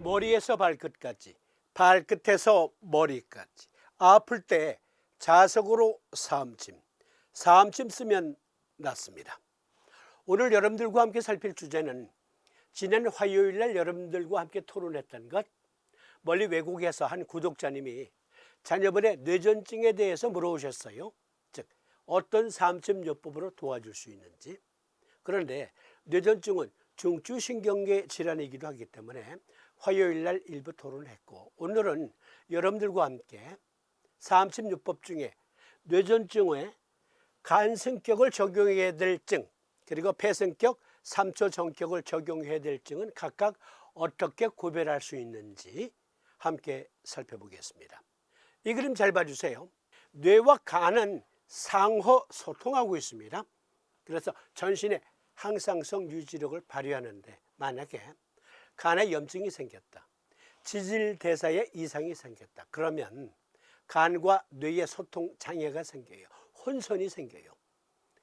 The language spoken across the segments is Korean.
머리에서 발끝까지, 발끝에서 머리까지 아플 때 자석으로 사음침, 사음침 쓰면 낫습니다. 오늘 여러분들과 함께 살필 주제는 지난 화요일 날 여러분들과 함께 토론했던 것, 멀리 외국에서 한 구독자님이 자녀분의 뇌전증에 대해서 물어오셨어요. 즉 어떤 사음침요법으로 도와줄 수 있는지. 그런데 뇌전증은 중추신경계 질환이기도 하기 때문에 화요일 날 일부 토론했고, 오늘은 여러분들과 함께 사음침요법 중에 뇌전증에 간 성격을 적용해야 될 증, 그리고 폐성격, 3초 정격을 적용해야 될 증은 각각 어떻게 구별할 수 있는지 함께 살펴보겠습니다. 이 그림 잘 봐주세요. 뇌와 간은 상호 소통하고 있습니다. 그래서 전신의 항상성 유지력을 발휘하는데, 만약에 간에 염증이 생겼다, 지질대사에 이상이 생겼다, 그러면 간과 뇌의 소통 장애가 생겨요. 혼선이 생겨요.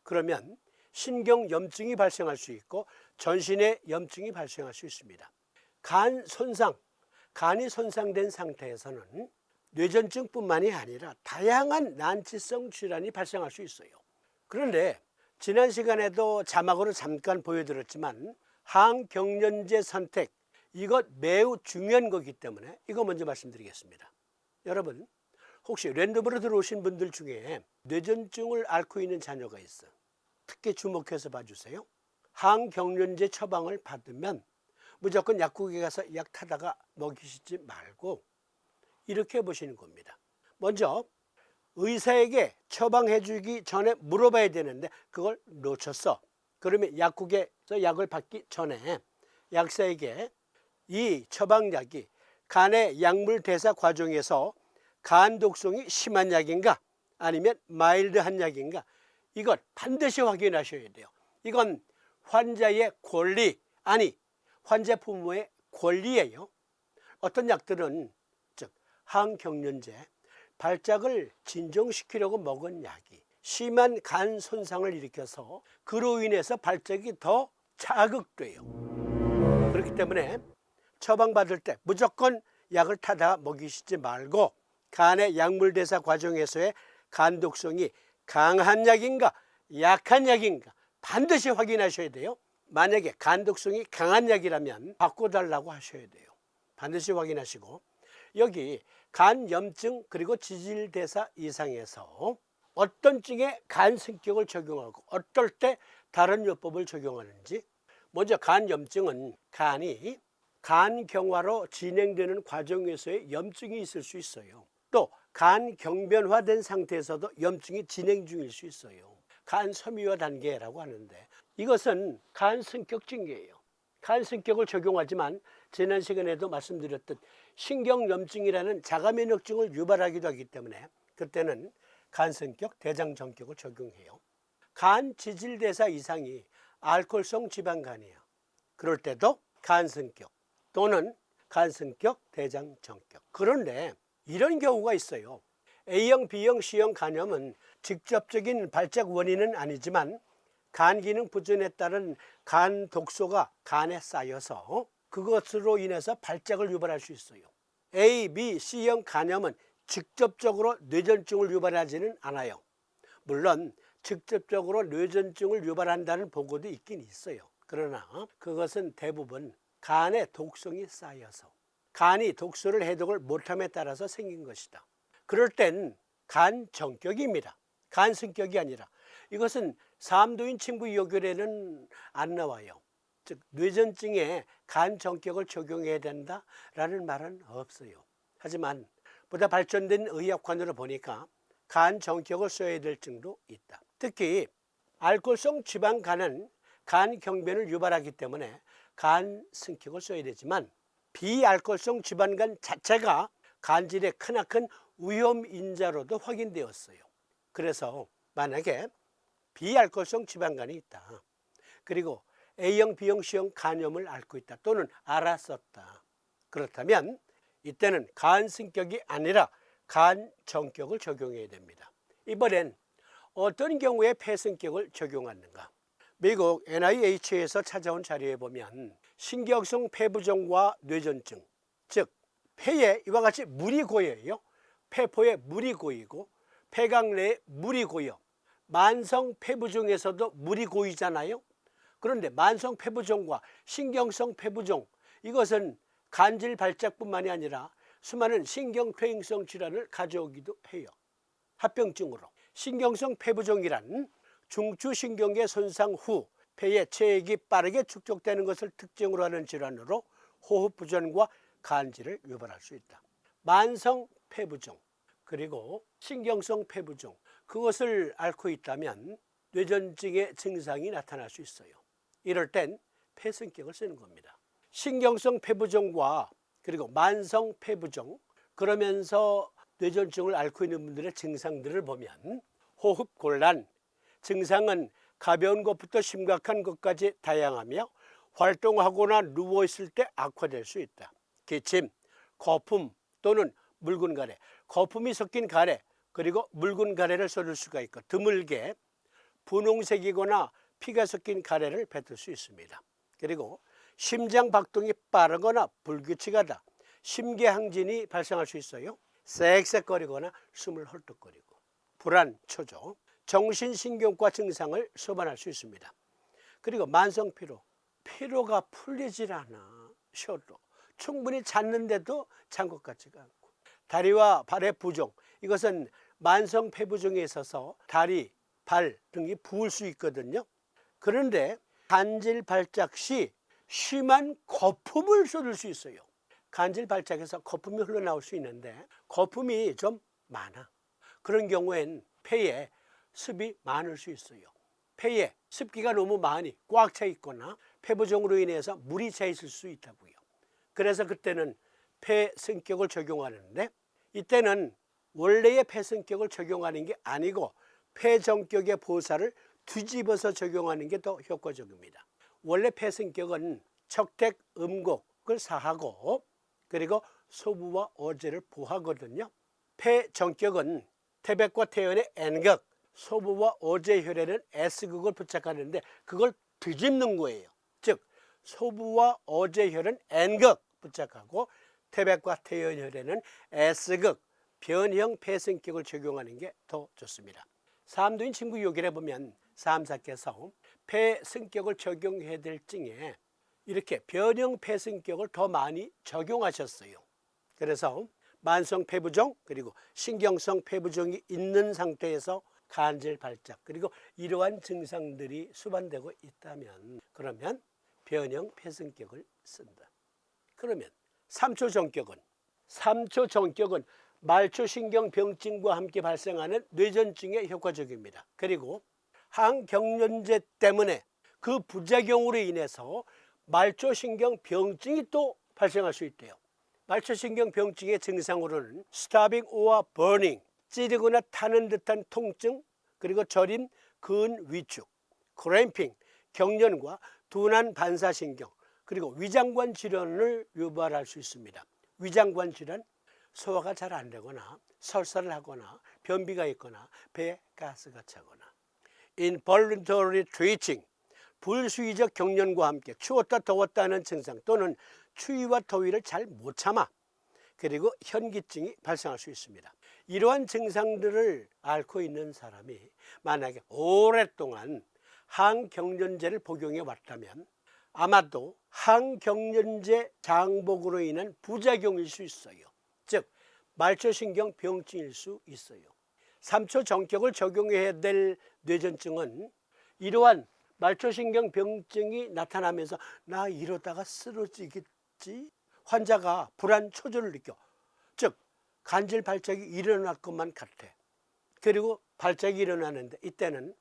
그러면 신경염증이 발생할 수 있고 전신의 염증이 발생할 수 있습니다. 간 손상, 간이 손상된 상태에서는 뇌전증뿐만이 아니라 다양한 난치성 질환이 발생할 수 있어요. 그런데 지난 시간에도 자막으로 잠깐 보여드렸지만 항경련제 선택, 이것 매우 중요한 거기 때문에 이거 먼저 말씀드리겠습니다. 여러분, 혹시 랜덤으로 들어오신 분들 중에 뇌전증을 앓고 있는 자녀가 있어, 특히 주목해서 봐주세요. 항경련제 처방을 받으면 무조건 약국에 가서 약 타다가 먹이시지 말고 이렇게 보시는 겁니다. 먼저 의사에게 처방해 주기 전에 물어봐야 되는데 그걸 놓쳤어. 그러면 약국에서 약을 받기 전에 약사에게 이 처방약이 간의 약물 대사 과정에서 간 독성이 심한 약인가 아니면 마일드한 약인가, 이걸 반드시 확인하셔야 돼요. 이건 환자의 권리, 아니 환자 부모의 권리예요. 어떤 약들은, 즉 항경련제, 발작을 진정시키려고 먹은 약이 심한 간 손상을 일으켜서 그로 인해서 발작이 더 자극돼요. 그렇기 때문에 처방받을 때 무조건 약을 타다 먹이시지 말고 간의 약물 대사 과정에서의 간 독성이 강한 약인가 약한 약인가 반드시 확인하셔야 돼요. 만약에 간 독성이 강한 약이라면 바꿔달라고 하셔야 돼요. 반드시 확인하시고, 여기 간염증 그리고 지질대사 이상에서 어떤 증에 간 성격을 적용하고 어떨 때 다른 요법을 적용하는지. 먼저 간염증은 간이 간경화로 진행되는 과정에서의 염증이 있을 수 있어요. 또 간경변화된 상태에서도 염증이 진행 중일 수 있어요. 간섬유화 단계라고 하는데, 이것은 간성격증이에요. 간성격을 적용하지만 지난 시간에도 말씀드렸듯 신경염증이라는 자가면역증을 유발하기도 하기 때문에 그때는 간성격, 대장정격을 적용해요. 간 지질대사 이상이 알코올성 지방간이에요. 그럴 때도 간성격 또는 간성격, 대장정격. 그런데 이런 경우가 있어요. A형, B형, C형 간염은 직접적인 발작 원인은 아니지만 간 기능 부전에 따른 간 독소가 간에 쌓여서 그것으로 인해서 발작을 유발할 수 있어요. A, B, C형 간염은 직접적으로 뇌전증을 유발하지는 않아요. 물론 직접적으로 뇌전증을 유발한다는 보고도 있긴 있어요. 그러나 그것은 대부분 간에 독성이 쌓여서 간이 독소를 해독을 못함에 따라서 생긴 것이다. 그럴 땐 간정격입니다. 간성격이 아니라. 이것은 삼도인 친구 요결에는 안 나와요. 즉 뇌전증에 간정격을 적용해야 된다라는 말은 없어요. 하지만 보다 발전된 의학관으로 보니까 간정격을 써야 될 증도 있다. 특히 알코올성 지방간은 간 경변을 유발하기 때문에 간 성격을 써야 되지만 비알코올성 지방간 자체가 간질의 크나큰 위험 인자로도 확인되었어요. 그래서 만약에 비알코올성 지방간이 있다, 그리고 A형, B형, C형 간염을 앓고 있다 또는 알았었다, 그렇다면 이때는 간 성격이 아니라 간 정격을 적용해야 됩니다. 이번엔 어떤 경우에 폐성격을 적용하는가? 미국 NIH에서 찾아온 자료에 보면 신경성 폐부종과 뇌전증, 즉 폐에 이와 같이 물이 고여요. 폐포에 물이 고이고 폐각 내에 물이 고여 만성 폐부종에서도 물이 고이잖아요. 그런데 만성 폐부종과 신경성 폐부종, 이것은 간질 발작뿐만이 아니라 수많은 신경퇴행성 질환을 가져오기도 해요. 합병증으로. 신경성 폐부종이란 중추신경계 손상 후 폐에 체액이 빠르게 축적되는 것을 특징으로 하는 질환으로 호흡부전과 간질을 유발할 수 있다. 만성 폐부종 그리고 신경성 폐부종, 그것을 앓고 있다면 뇌전증의 증상이 나타날 수 있어요. 이럴 땐 폐승격을 쓰는 겁니다. 신경성 폐부종과 그리고 만성 폐부종, 그러면서 뇌전증을 앓고 있는 분들의 증상들을 보면 호흡곤란, 증상은 가벼운 것부터 심각한 것까지 다양하며 활동하거나 누워있을 때 악화될 수 있다. 기침, 거품 또는 묽은 가래, 거품이 섞인 가래 그리고 묽은 가래를 쏟을 수가 있고 드물게 분홍색이거나 피가 섞인 가래를 뱉을 수 있습니다. 그리고 심장 박동이 빠르거나 불규칙하다, 심계항진이 발생할 수 있어요. 쌕쌕거리거나 숨을 헐떡거리고 불안, 초조, 정신신경과 증상을 소반할 수 있습니다. 그리고 만성 피로, 피로가 풀리질 않아. 쉬어도 충분히 잤는데도 잔 것 같지가 않고 다리와 발의 부종, 이것은 만성 폐부종에 있어서 다리, 발 등이 부을 수 있거든요. 그런데 간질 발작 시 심한 거품을 쏟을 수 있어요. 간질 발작에서 거품이 흘러나올 수 있는데 거품이 좀 많아. 그런 경우엔 폐에 습이 많을 수 있어요. 폐에 습기가 너무 많이 꽉 차 있거나 폐부종으로 인해서 물이 차 있을 수 있다고요. 그래서 그때는 폐승격을 적용하는데 이때는 원래의 폐승격을 적용하는 게 아니고 폐정격의 보살을 뒤집어서 적용하는 게 더 효과적입니다. 원래 폐승격은 척택, 음곡을 사하고 그리고 소부와 어제를 보하거든요. 폐정격은 태백과 태연의 N극, 소부와 어제 혈에는 S극을 부착하는데 그걸 뒤집는 거예요. 즉 소부와 어제 혈은 N극 부착하고 태백과 태연 혈에는 S극, 변형 폐승격을 적용하는 게 더 좋습니다. 삼도인 친구 요길에 보면 사암사께서 폐승격을 적용해야 될 증에 이렇게 변형 폐승격을 더 많이 적용하셨어요. 그래서 만성 폐부종 그리고 신경성 폐부종이 있는 상태에서 간질 발작 그리고 이러한 증상들이 수반되고 있다면 그러면 변형 폐승격을 쓴다. 그러면 3초 정격은 말초신경병증과 함께 발생하는 뇌전증에 효과적입니다. 그리고 항경련제 때문에 그 부작용으로 인해서 말초신경병증이 또 발생할 수 있대요. 말초신경병증의 증상으로는 스타빙 오와 버닝, 찌르거나 타는 듯한 통증, 그리고 저림, 근 위축, 크램핑, 경련과 둔한 반사신경, 그리고 위장관 질환을 유발할 수 있습니다. 위장관 질환, 소화가 잘 안 되거나 설사를 하거나 변비가 있거나 배에 가스가 차거나 involuntary twitching, 불수의적 경련과 함께 추웠다 더웠다 하는 증상 또는 추위와 더위를 잘 못 참아 그리고 현기증이 발생할 수 있습니다. 이러한 증상들을 앓고 있는 사람이 만약에 오랫동안 항경련제를 복용해 왔다면 아마도 항경련제 장복으로 인한 부작용일 수 있어요. 즉 말초신경병증일 수 있어요. 3초 정격을 적용해야 될 뇌전증은 이러한 말초신경병증이 나타나면서 나 이러다가 쓰러지겠지? 환자가 불안 초조를 느껴. 즉 간질 발작이 일어날 것만 같아. 그리고 발작이 일어나는데 이때는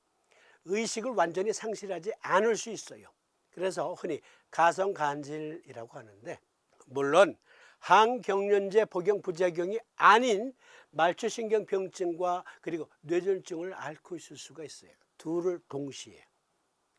의식을 완전히 상실하지 않을 수 있어요. 그래서 흔히 가성간질이라고 하는데 물론 항경련제 복용 부작용이 아닌 말초신경병증과 그리고 뇌전증을 앓고 있을 수가 있어요. 둘을 동시에.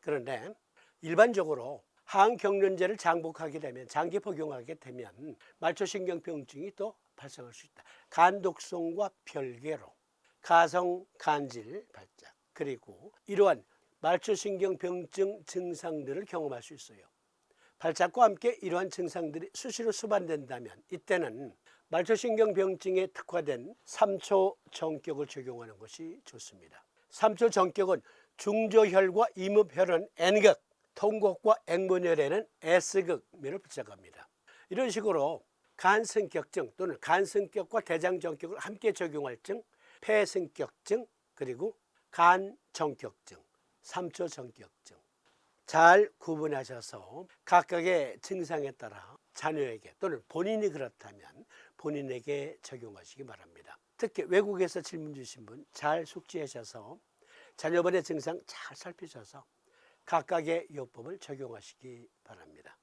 그런데 일반적으로 항경련제를 장복하게 되면 장기 복용하게 되면 말초신경병증이 또 발생할 수 있다. 간독성과 별개로 가성간질 발작 그리고 이러한 말초신경병증 증상들을 경험할 수 있어요. 발작과 함께 이러한 증상들이 수시로 수반된다면 이때는 말초신경병증에 특화된 3초 정격을 적용하는 것이 좋습니다. 3초 정격은 중저혈과 이목혈은 N극, 통곡과 앵문혈에는 S극면을 부착합니다. 이런 식으로 간성격증 또는 간성격과 대장정격을 함께 적용할 증, 폐성격증, 그리고 간정격증, 3초 정격증 잘 구분하셔서 각각의 증상에 따라 자녀에게 또는 본인이 그렇다면 본인에게 적용하시기 바랍니다. 특히 외국에서 질문 주신 분 잘 숙지하셔서 자녀분의 증상 잘 살피셔서 각각의 요법을 적용하시기 바랍니다.